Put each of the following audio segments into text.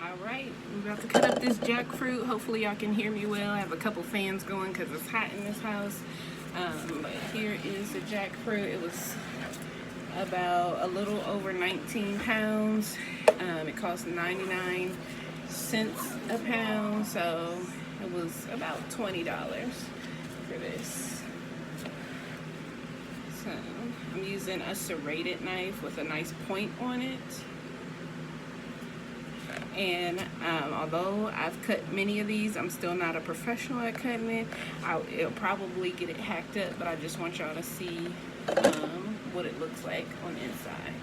Alright, I'm about to cut up this jackfruit. Hopefully y'all can hear me well. I have a couple fans going because it's hot in this house. But here is the jackfruit. It was about a little over 19 pounds. It cost 99 cents a pound, so it was about $20 for this. So I'm using a serrated knife with a nice point on it. And although I've cut many of these, I'm still not a professional at cutting it. It'll probably get it hacked up, but I just want y'all to see what it looks like on the inside.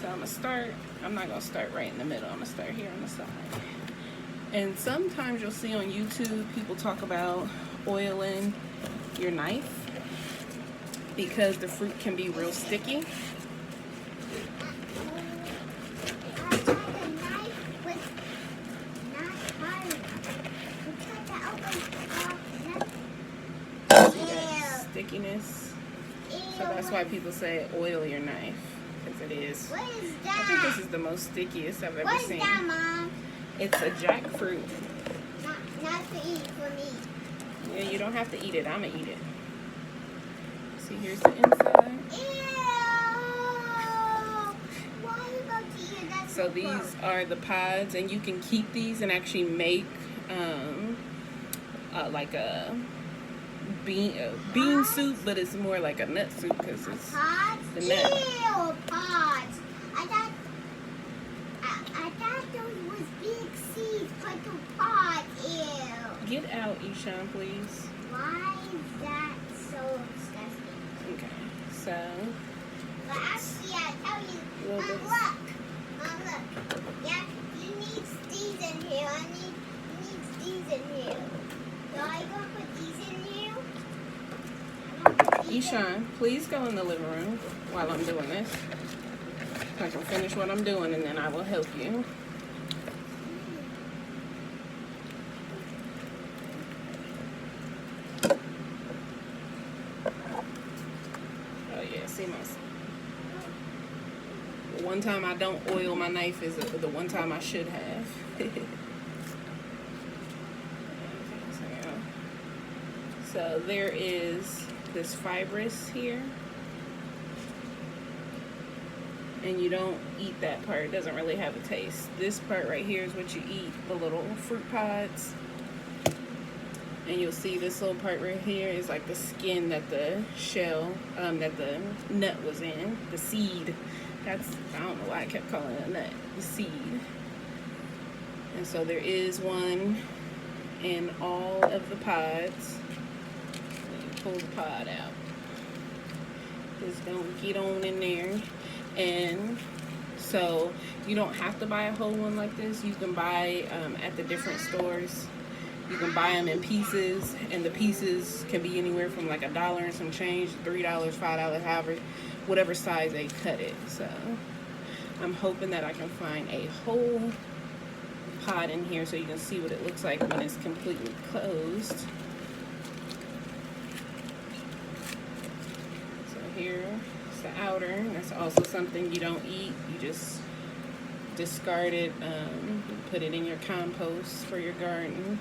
So I'm gonna start, I'm not gonna start right in the middle, I'm gonna start here on the side. And sometimes you'll see on YouTube people talk about oiling your knife because the fruit can be real sticky. Stickiness. So that's why people say oil your knife, because it is. What is that? I think this is the most stickiest I've ever seen. What is that, Mom? It's a jackfruit. Not to eat for me. Yeah, you don't have to eat it. I'm gonna eat it. See, here's the inside. Ew! Why are you going to eat it? That's So these gross. are the pods, and you can keep these and actually make like a bean soup, but it's more like a nut soup because it's Pods? the nut. Ew, pods. I thought those was big seeds put to pods. Ew. Get out, Ishan, please. Why is that so disgusting? Okay, so But actually, I tell you, Well, Mom, this- look. Mom, look. Yeah, you need these in here. I need these in here. So are you going to put these in here? I'm gonna put these in- Ishan, please go in the living room while I'm doing this. I can finish what I'm doing and then I will help you. Oh yeah, see my. The one time I don't oil my knife is the one time I should have. So there is this fibrous here. And you don't eat that part. It doesn't really have a taste. This part right here is what you eat, the little fruit pods. And you'll see this little part right here is like the skin that the shell, that the nut was in, the seed. That's, I don't know why I kept calling it a nut, the seed. And so there is one in all of the pods. Pull the pod out. Just don't get on in there. And so you don't have to buy a whole one like this. You can buy at the different stores. You can buy them in pieces, and the pieces can be anywhere from like $1 and some change, $3, $5, however, whatever size they cut it. So I'm hoping that I can find a whole pod in here so you can see what it looks like when it's completely closed. So here's the outer. That's also something you don't eat. You just discard it, put it in your compost for your garden.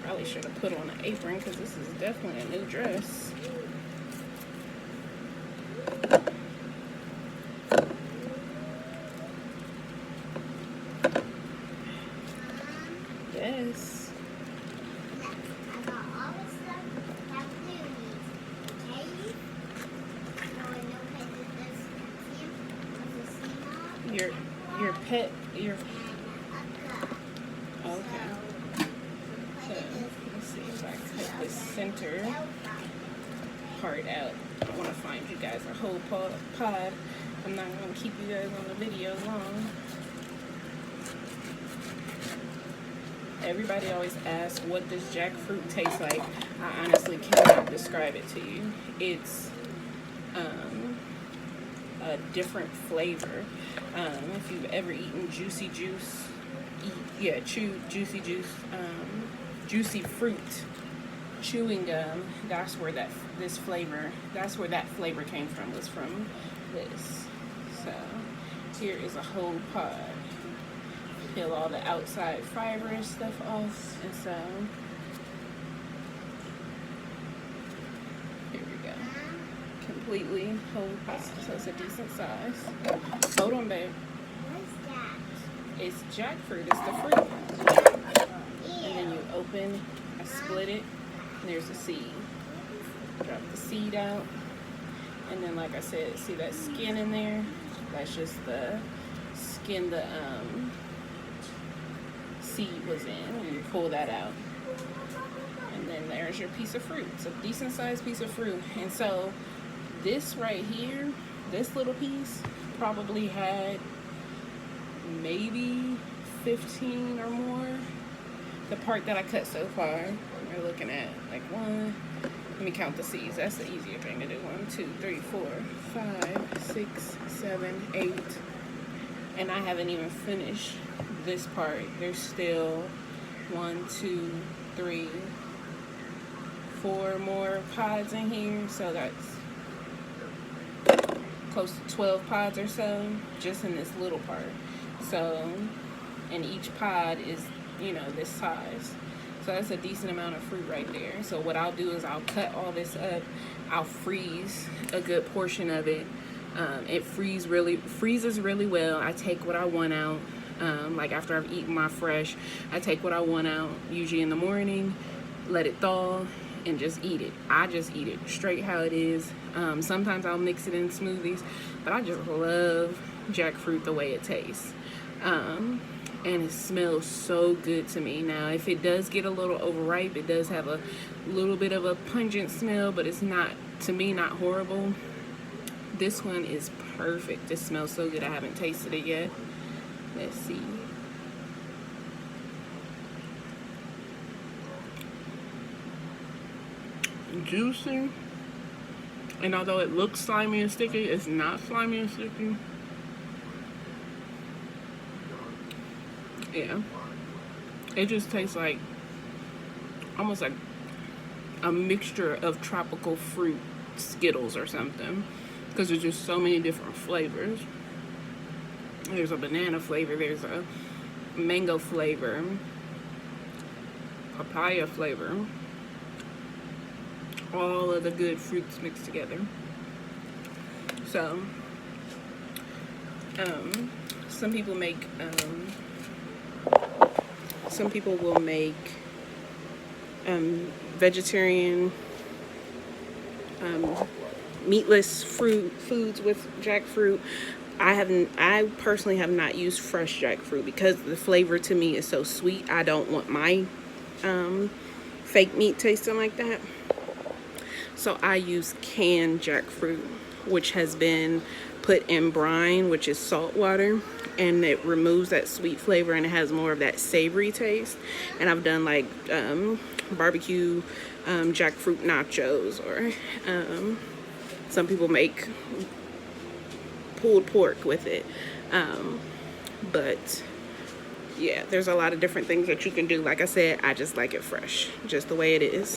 Probably should have put on an apron because this is definitely a new dress. Yes. I got all the stuff that Blue needs. Okay? No, I know that this Your pet, your, and a cup. okay. So let's see if I cut the center part out. I want to find you guys a whole pod. I'm not going to keep you guys on the video long. Everybody always asks what does jackfruit taste like. I honestly cannot describe it to you. It's a different flavor. If you've ever eaten juicy juice, juicy juice, juicy fruit, chewing gum, that's where that flavor came from, was from this. So here is a whole pod. Peel all the outside fibrous stuff off, and so here we go. Completely whole pod, so it's a decent size. Hold on, babe. What's that? It's jackfruit. It's the fruit. And then you open, I split it, and there's a seed. Drop the seed out, and then, like I said, see that skin in there? That's just the skin the seed was in. And you pull that out, and then there's your piece of fruit. It's a decent sized piece of fruit. And so this right here, this little piece probably had maybe 15 or more. The part that I cut so far, we're looking at like one. Let me count the seeds. That's the easier thing to do. 1, 2, 3, 4, 5, 6, 7, 8. And I haven't even finished this part. There's still 1, 2, 3, 4 more pods in here. So that's close to 12 pods or so just in this little part. So, and each pod is, you know, this size. So that's a decent amount of fruit right there. So what I'll do is I'll cut all this up. I'll freeze a good portion of it. It freezes really well. I take what I want out. Like after I've eaten my fresh, I take what I want out, usually in the morning, let it thaw, and just eat it. I just eat it straight how it is. Sometimes I'll mix it in smoothies, but I just love jackfruit the way it tastes. And it smells so good to me. Now, if it does get a little overripe, it does have a little bit of a pungent smell, but it's not, to me, not horrible. This one is perfect. It smells so good. I haven't tasted it yet. Let's see. Juicy. And although it looks slimy and sticky, it's not slimy and sticky. Yeah, it just tastes like almost like a mixture of tropical fruit Skittles or something, because there's just so many different flavors. There's a banana flavor, there's a mango flavor, papaya flavor, all of the good fruits mixed together. So some people will make vegetarian meatless foods with jackfruit. I personally have not used fresh jackfruit because the flavor to me is so sweet. I don't want my fake meat tasting like that. So I use canned jackfruit, which has been put in brine, which is salt water, and it removes that sweet flavor and it has more of that savory taste. And I've done like barbecue jackfruit nachos, or some people make pulled pork with it. But yeah, there's a lot of different things that you can do. Like I said, I just like it fresh, just the way it is.